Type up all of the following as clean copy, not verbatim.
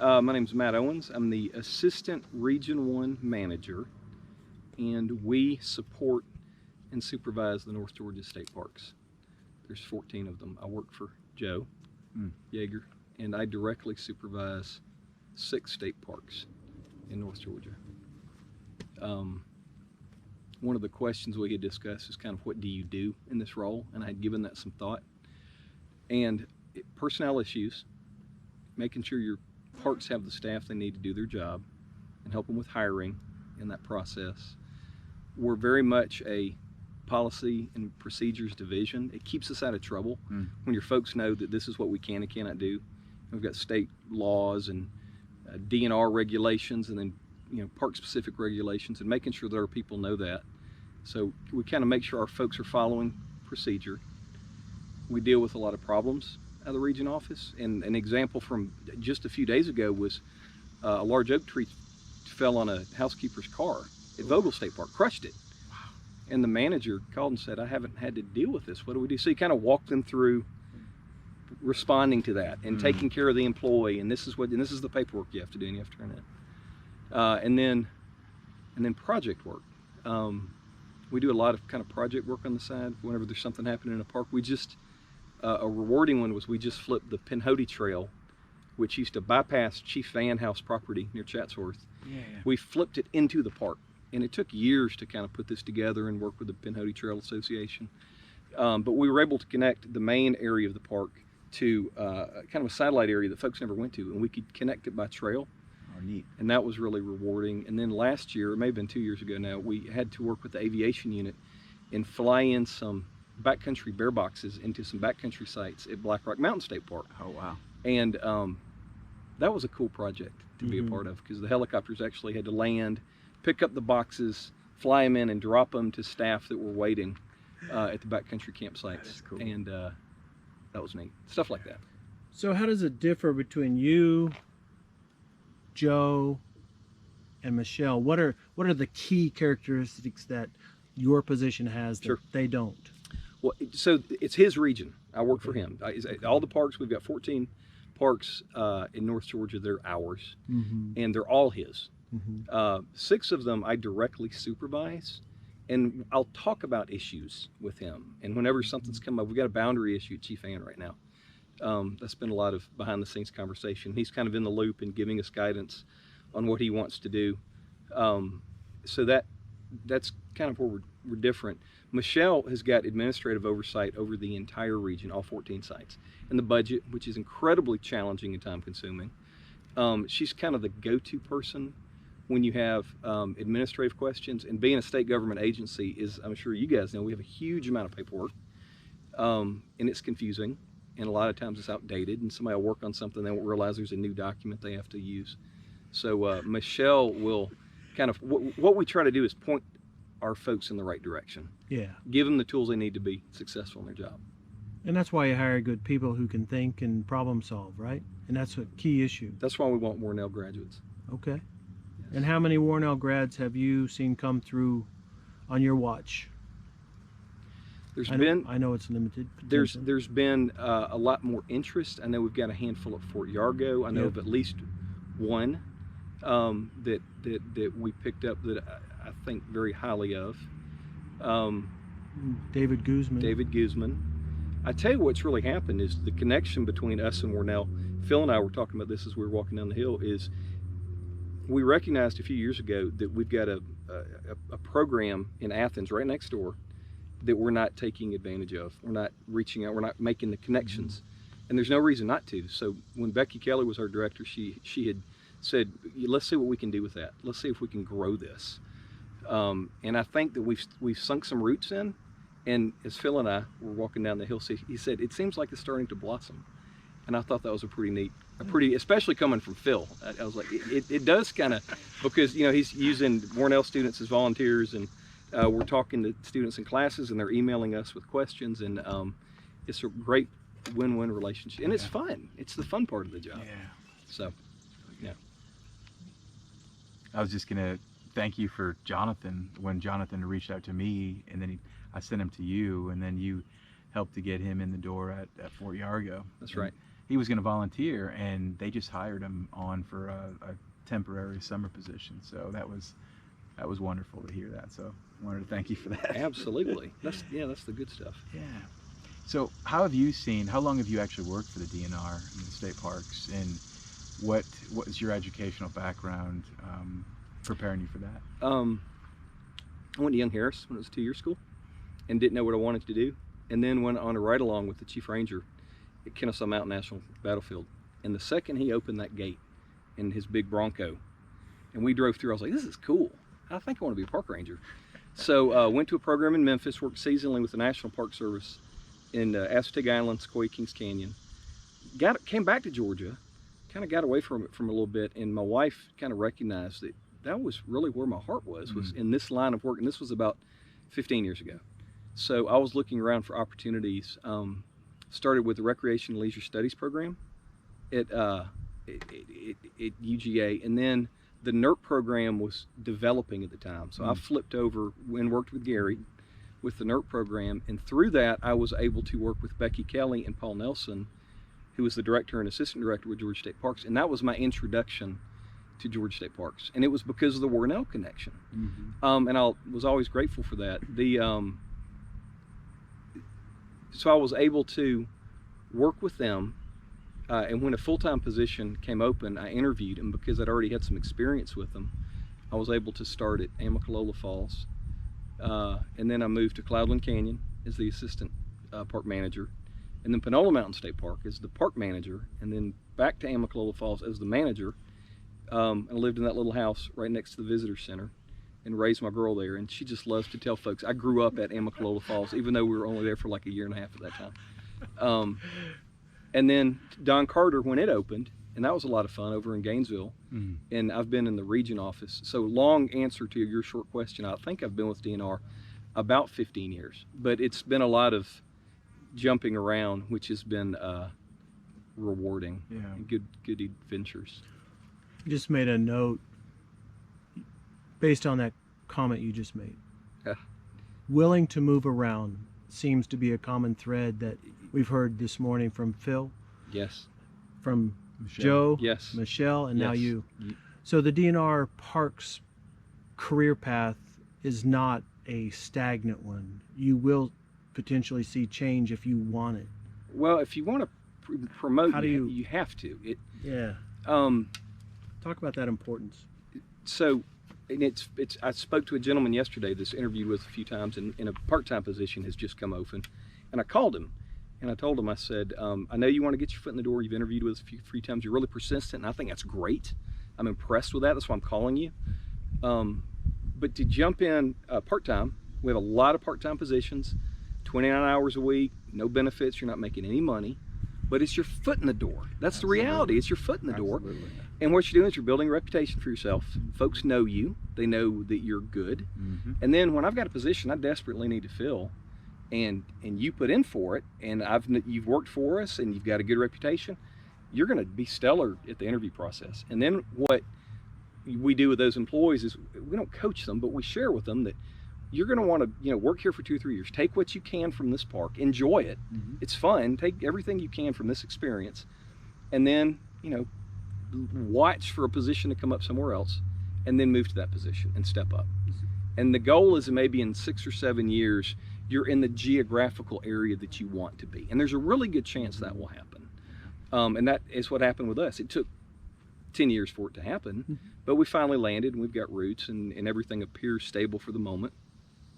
My name's Matt Owens. I'm the Assistant Region 1 Manager, and we support and supervise the North Georgia State Parks. There's 14 of them. I work for Joe Yeager, and I directly supervise 6 state parks in North Georgia. One of the questions we had discussed is kind of what do you do in this role, and I had given that some thought. And personnel issues, making sure your parks have the staff they need to do their job and help them with hiring in that process. We're very much a policy and procedures division. It keeps us out of trouble when your folks know that this is what we can and cannot do. We've got state laws and DNR regulations, and then park specific regulations, and making sure that our people know that. So we kind of make sure our folks are following procedure. We deal with a lot of problems at the region office, and an example from just a few days ago was a large oak tree fell on a housekeeper's car at Vogel State Park, crushed it. And the manager called and said, I haven't had to deal with this, what do we do? So he kind of walked them through responding to that and taking care of the employee, and this is the paperwork you have to do, and you have to turn in. And then project work. We do a lot of kind of project work on the side whenever there's something happening in a park. We just a rewarding one was we just flipped the Pinhoti Trail, which used to bypass Chief Van House property near Chatsworth. We flipped it into the park, and it took years to kind of put this together and work with the Pinhoti Trail Association. But we were able to connect the main area of the park to kind of a satellite area that folks never went to, and we could connect it by trail. Oh, neat. And that was really rewarding. And then last year, it may have been 2 years ago now, we had to work with the aviation unit and fly in some backcountry bear boxes into some backcountry sites at Black Rock Mountain State Park. Oh, wow. And that was a cool project to be a part of, because the helicopters actually had to land, pick up the boxes, fly them in, and drop them to staff that were waiting at the backcountry campsites. That's cool. And that was neat. Stuff like that. So how does it differ between you, Joe, and Michelle? What are the key characteristics that your position has that they don't? Well, so it's his region. I work for him. All the parks, we've got 14 parks in North Georgia. They're ours, and they're all his. 6 of them I directly supervise, and I'll talk about issues with him. And whenever something's come up, we've got a boundary issue at Chief Ann right now. That's been a lot of behind the scenes conversation. He's kind of in the loop and giving us guidance on what he wants to do. So that's kind of where we're different. Michelle has got administrative oversight over the entire region, all 14 sites, and the budget, which is incredibly challenging and time consuming. She's kind of the go-to person when you have administrative questions, and being a state government agency is, I'm sure you guys know, we have a huge amount of paperwork, and it's confusing, and a lot of times it's outdated, and somebody will work on something, they won't realize there's a new document they have to use. So Michelle will kind of, what we try to do is point our folks in the right direction. Give them the tools they need to be successful in their job. And that's why you hire good people who can think and problem solve, right? And that's a key issue. That's why we want Warnell graduates. Okay. Yes. And how many Warnell grads have you seen come through on your watch? I know it's limited. There's been a lot more interest. I know we've got a handful at Fort Yargo. I know of at least one that we picked up that I think very highly of. David Guzman. I tell you what's really happened is the connection between us and Warnell. Phil and I were talking about this as we were walking down the hill, is we recognized a few years ago that we've got a program in Athens right next door that we're not taking advantage of. We're not reaching out, we're not making the connections. And there's no reason not to. So when Becky Kelly was our director, she had said, let's see what we can do with that. Let's see if we can grow this. And I think that we've sunk some roots in. And as Phil and I were walking down the hill, he said, it seems like it's starting to blossom. And I thought that was a pretty neat, especially coming from Phil. I was like, it does kind of, because, he's using Warnell students as volunteers, and we're talking to students in classes, and they're emailing us with questions, and it's a great win-win relationship. And it's fun. It's the fun part of the job. So, yeah. I was just going to thank you for Jonathan. When Jonathan reached out to me, and then I sent him to you, and then you helped to get him in the door at Fort Yargo. That's right. he was going to volunteer, and they just hired him on for a temporary summer position. So that was wonderful to hear that. So I wanted to thank you for that. Absolutely. That's the good stuff. Yeah. So how long have you actually worked for the DNR and the state parks, and what is your educational background preparing you for that? I went to Young Harris when it was a 2-year school and didn't know what I wanted to do, and then went on a ride along with the Chief Ranger at Kennesaw Mountain National Battlefield. And the second he opened that gate in his big Bronco and we drove through, I was like, this is cool. I think I want to be a park ranger. So went to a program in Memphis, worked seasonally with the National Park Service in Assateague Island, Sequoia Kings Canyon. Came back to Georgia, kind of got away from it for a little bit, and my wife kind of recognized that was really where my heart was in this line of work, and this was about 15 years ago. So I was looking around for opportunities. Started with the Recreation and Leisure Studies program at UGA, and then the NERP program was developing at the time. So I flipped over and worked with Gary with the NERP program, and through that I was able to work with Becky Kelly and Paul Nelson, who was the director and assistant director with Georgia State Parks, and that was my introduction to Georgia State Parks, and it was because of the Warnell connection. And I was always grateful for that. So I was able to work with them, and when a full-time position came open, I interviewed, and because I'd already had some experience with them, I was able to start at Amicalola Falls, and then I moved to Cloudland Canyon as the assistant park manager, and then Panola Mountain State Park as the park manager, and then back to Amicalola Falls as the manager. And I lived in that little house right next to the visitor center and raised my girl there, and she just loves to tell folks I grew up at Amicalola Falls, even though we were only there for like a year and a half at that time. And then Don Carter, when it opened, and that was a lot of fun over in Gainesville, and I've been in the region office. So long answer to your short question, I think I've been with DNR about 15 years, but it's been a lot of jumping around, which has been rewarding. And good adventures. Just made a note based on that comment you just made. Willing to move around seems to be a common thread that we've heard this morning from Phil. Yes. From Michelle. Joe. Yes. Michelle, and now Yes. you. So the DNR Parks career path is not a stagnant one. You will potentially see change if you want it. Well, if you want to promote, How do you have to. Yeah. Talk about that importance. So, and I spoke to a gentleman yesterday that's interviewed with a few times, and in a part-time position has just come open, and I called him, and I told him, I said, I know you want to get your foot in the door. You've interviewed with us a few times. You're really persistent, and I think that's great. I'm impressed with that. That's why I'm calling you. But to jump in part-time, we have a lot of part-time positions, 29 hours a week, no benefits. You're not making any money, but it's your foot in the door. That's the reality. It's your foot in the door. And what you're doing is you're building a reputation for yourself. Folks know you. They know that you're good. And then when I've got a position I desperately need to fill, and you put in for it, and you've worked for us, and you've got a good reputation, you're going to be stellar at the interview process. And then what we do with those employees is we don't coach them, but we share with them that you're going to want to work here for 2 or 3 years. Take what you can from this park. Enjoy it. It's fun. Take everything you can from this experience, and then watch for a position to come up somewhere else, and then move to that position and step up. And the goal is maybe in 6 or 7 years you're in the geographical area that you want to be, and there's a really good chance that will happen. And that is what happened with us. It took 10 years for it to happen, but we finally landed, and we've got roots, and everything appears stable for the moment.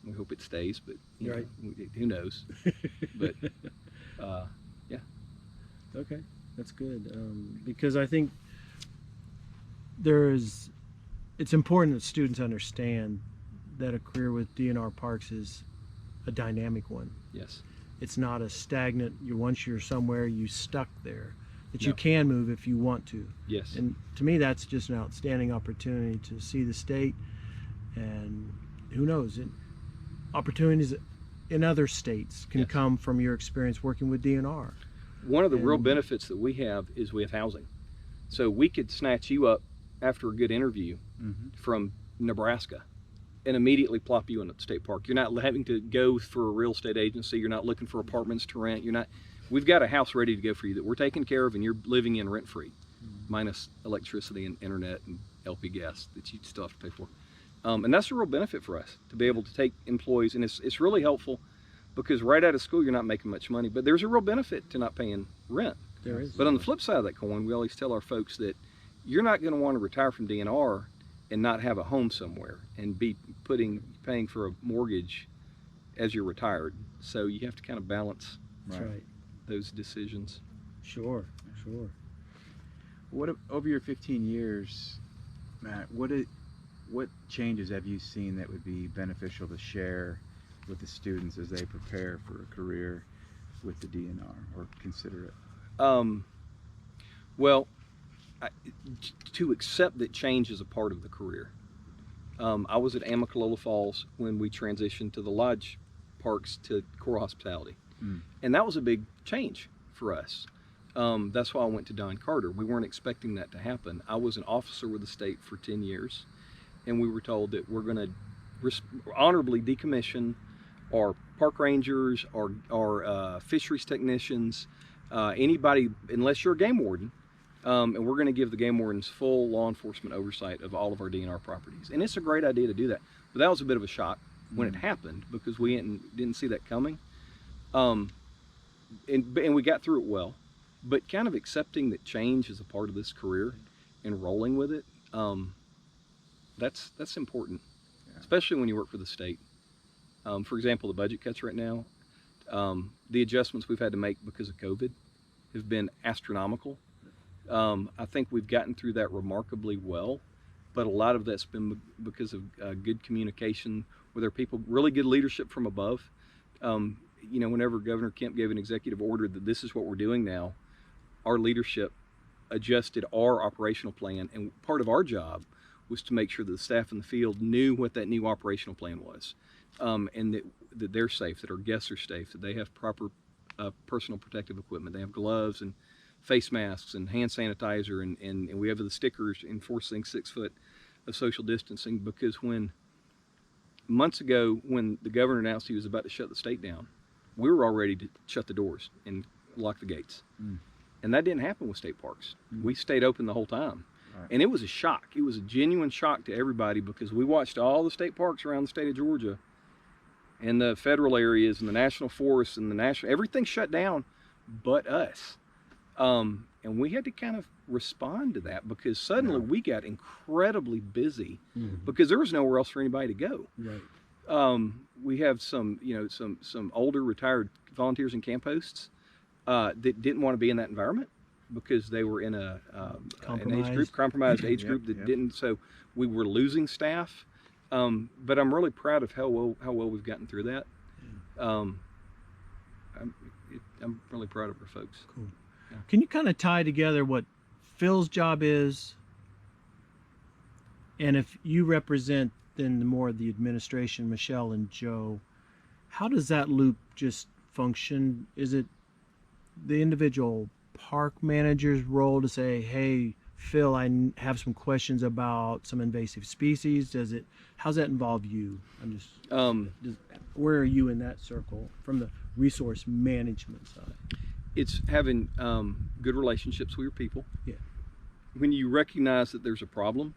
We hope it stays, but who knows. But yeah. Okay, that's good, because I think it's important that students understand that a career with DNR Parks is a dynamic one. Yes. It's not a stagnant, once you're somewhere, you stuck there. That you No. can move if you want to. Yes. And to me, that's just an outstanding opportunity to see the state, and who knows, opportunities in other states can Yes. come from your experience working with DNR. One of the real And- benefits that we have is we have housing. So we could snatch you up after a good interview from Nebraska and immediately plop you in a state park. You're not having to go for a real estate agency. You're not looking for apartments to rent. we've got a house ready to go for you that we're taking care of and you're living in rent-free, minus electricity and internet and LP gas that you still have to pay for. And that's a real benefit for us to be able to take employees, and it's really helpful because right out of school you're not making much money, but there's a real benefit to not paying rent. There is. But on the flip side of that coin, we always tell our folks that you're not going to want to retire from DNR and not have a home somewhere and be paying for a mortgage as you're retired. So you have to kind of balance That's right. those decisions. Sure. Over your 15 years, Matt, what changes have you seen that would be beneficial to share with the students as they prepare for a career with the DNR or consider it? Well, to accept that change is a part of the career. I was at Amicalola Falls when we transitioned to the lodge parks to Coral Hospitality. And that was a big change for us. That's why I went to Don Carter. We weren't expecting that to happen. I was an officer with the state for 10 years, and we were told that we're going to honorably decommission our park rangers, our fisheries technicians, anybody, unless you're a game warden, and we're going to give the game wardens full law enforcement oversight of all of our DNR properties. And it's a great idea to do that. But that was a bit of a shock when it happened because we didn't see that coming. And we got through it well. But kind of accepting that change is a part of this career and rolling with it, that's important, especially when you work for the state. For example, the budget cuts right now, the adjustments we've had to make because of COVID have been astronomical. I think we've gotten through that remarkably well, but a lot of that's been because of good communication with our people, really good leadership from above. You know, whenever Governor Kemp gave an executive order that this is what we're doing now, our leadership adjusted our operational plan, and part of our job was to make sure that the staff in the field knew what that new operational plan was, and that they're safe, that our guests are safe, that they have proper personal protective equipment. They have gloves and face masks and hand sanitizer, and we have the stickers enforcing 6 foot of social distancing, because months ago when the governor announced he was about to shut the state down, we were all ready to shut the doors and lock the gates. And that didn't happen with state parks. We stayed open the whole time. Right. And it was a shock. It was a genuine shock to everybody because we watched all the state parks around the state of Georgia and the federal areas and the national forests and everything shut down but us. And we had to kind of respond to that because suddenly we got incredibly busy because there was nowhere else for anybody to go. Right. We have some older retired volunteers and camp hosts that didn't want to be in that environment because they were in an age group, compromised age group that didn't. So we were losing staff. But I'm really proud of how well we've gotten through that. I'm really proud of our folks. Cool. Yeah. Can you kind of tie together what Phil's job is, and if you represent then more the administration, Michelle and Joe, how does that loop just function? Is it the individual park manager's role to say, hey, Phil, I have some questions about some invasive species? How's that involve you? Where are you in that circle from the resource management side? It's having good relationships with your people. Yeah. When you recognize that there's a problem,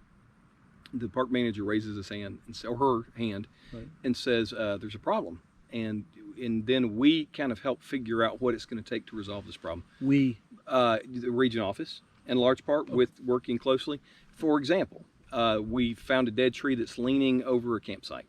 the park manager raises his hand or her hand, right, and says there's a problem, and then we kind of help figure out what it's going to take to resolve this problem. The region office, in large part, with working closely. For example, we found a dead tree that's leaning over a campsite.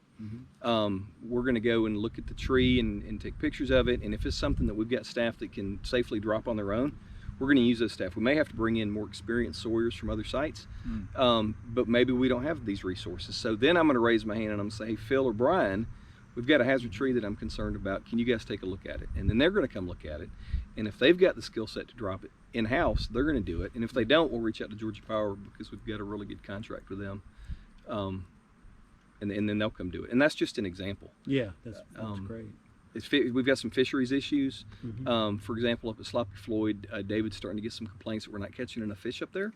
We're going to go and look at the tree and take pictures of it, and if it's something that we've got staff that can safely drop on their own, we're going to use those staff. We may have to bring in more experienced sawyers from other sites, but maybe we don't have these resources. So then I'm going to raise my hand and I'm going to say, hey, Phil or Brian, we've got a hazard tree that I'm concerned about. Can you guys take a look at it? And then they're going to come look at it. And if they've got the skill set to drop it in-house, they're going to do it. And if they don't, we'll reach out to Georgia Power because we've got a really good contract with them. And then they'll come do it. And that's just an example. Yeah, that's great. We've got some fisheries issues. For example, up at Sloppy Floyd, David's starting to get some complaints that we're not catching enough fish up there.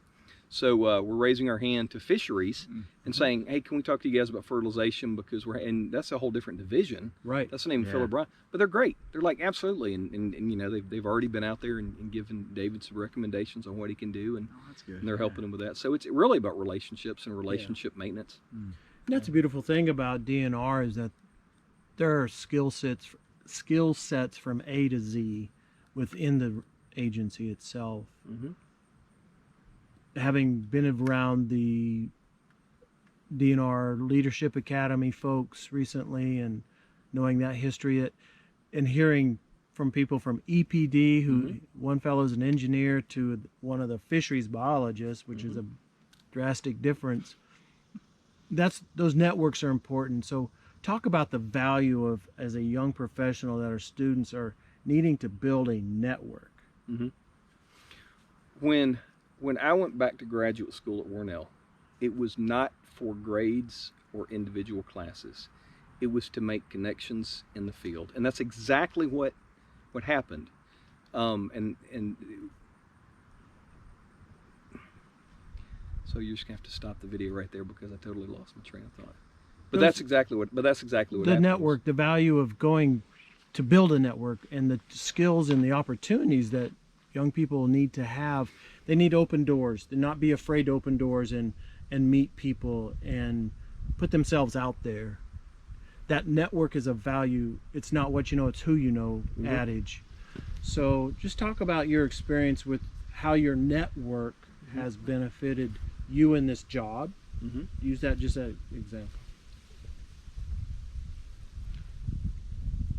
So we're raising our hand to fisheries and saying, hey, can we talk to you guys about fertilization, because and that's a whole different division. Right. That's not even Phil O'Brien, but they're great. They're like, absolutely. And you know, they've already been out there and given David some recommendations on what he can do, and, That's good. and they're helping him with that. So it's really about relationships and relationship maintenance. And that's a beautiful thing about DNR, is that there are skill sets from A to Z within the agency itself. Having been around the DNR Leadership Academy folks recently and knowing that history, and hearing from people from EPD, who one fellow's an engineer, to one of the fisheries biologists, which is a drastic difference. Those networks are important. So talk about the value of, as a young professional, that our students are needing to build a network. When I went back to graduate school at Warnell, it was not for grades or individual classes. It was to make connections in the field, and that's exactly what happened. And so you're just gonna have to stop the video right there, because I totally lost my train of thought. But that's exactly what. But that's exactly what the happened. network, the value of going to build a network, and the skills and the opportunities that young people need to have. They need open doors, to not be afraid to open doors and meet people and put themselves out there. That network is a value. It's not what you know, it's who you know adage. So just talk about your experience with how your network has benefited you in this job. Use that just as an example.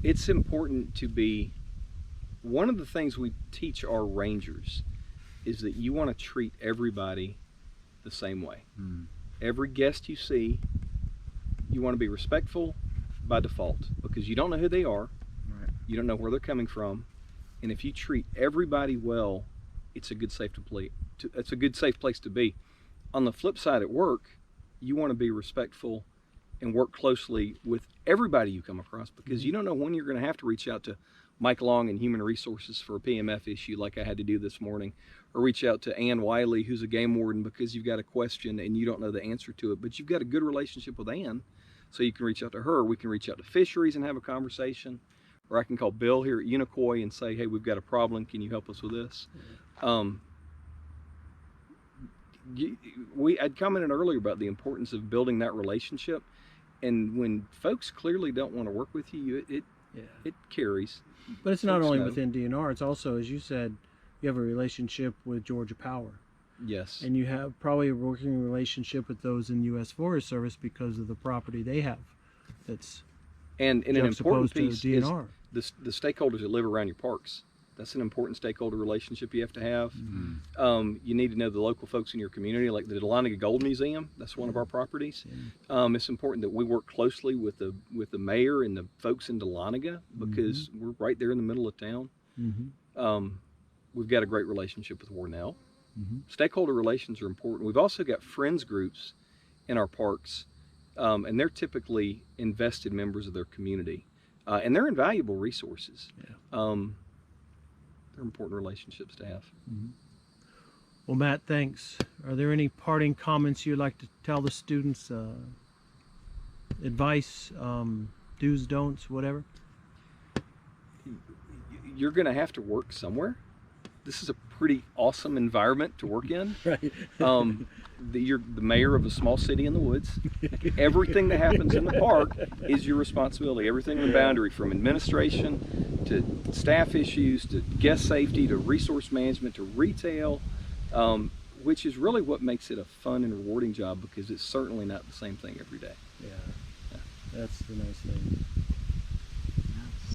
It's important to be, one of the things we teach our rangers is that you want to treat everybody the same way. Every guest you see, you want to be respectful by default, because you don't know who they are, you don't know where they're coming from, and if you treat everybody well, it's a good safe place to be. On the flip side, at work, you want to be respectful and work closely with everybody you come across, because you don't know when you're going to have to reach out to Mike Long in Human Resources for a PMF issue like I had to do this morning, or reach out to Ann Wiley, who's a game warden, because you've got a question and you don't know the answer to it, but you've got a good relationship with Ann, so you can reach out to her. We can reach out to fisheries and have a conversation, or I can call Bill here at Unicoi and say, hey, we've got a problem, can you help us with this? I'd commented earlier about the importance of building that relationship, and when folks clearly don't want to work with you, it carries. But it's not only within DNR, it's also, as you said, you have a relationship with Georgia Power. Yes. And you have probably a working relationship with those in U.S. Forest Service because of the property they have. That's and an important piece is DNR. The stakeholders that live around your parks. That's an important stakeholder relationship you have to have. You need to know the local folks in your community, like the Dahlonega Gold Museum. That's one of our properties. It's important that we work closely with the mayor and the folks in Dahlonega, because we're right there in the middle of town. We've got a great relationship with Warnell. Stakeholder relations are important. We've also got friends groups in our parks, and they're typically invested members of their community, and they're invaluable resources. They're important relationships to have. Well, Matt, thanks. Are there any parting comments you'd like to tell the students? Advice, do's, don'ts, whatever? You're going to have to work somewhere. This is a pretty awesome environment to work in. Right. You're the mayor of a small city in the woods. Everything that happens in the park is your responsibility. Everything in the boundary, from administration to staff issues to guest safety to resource management to retail, which is really what makes it a fun and rewarding job, because it's certainly not the same thing every day. Yeah. That's the nice thing.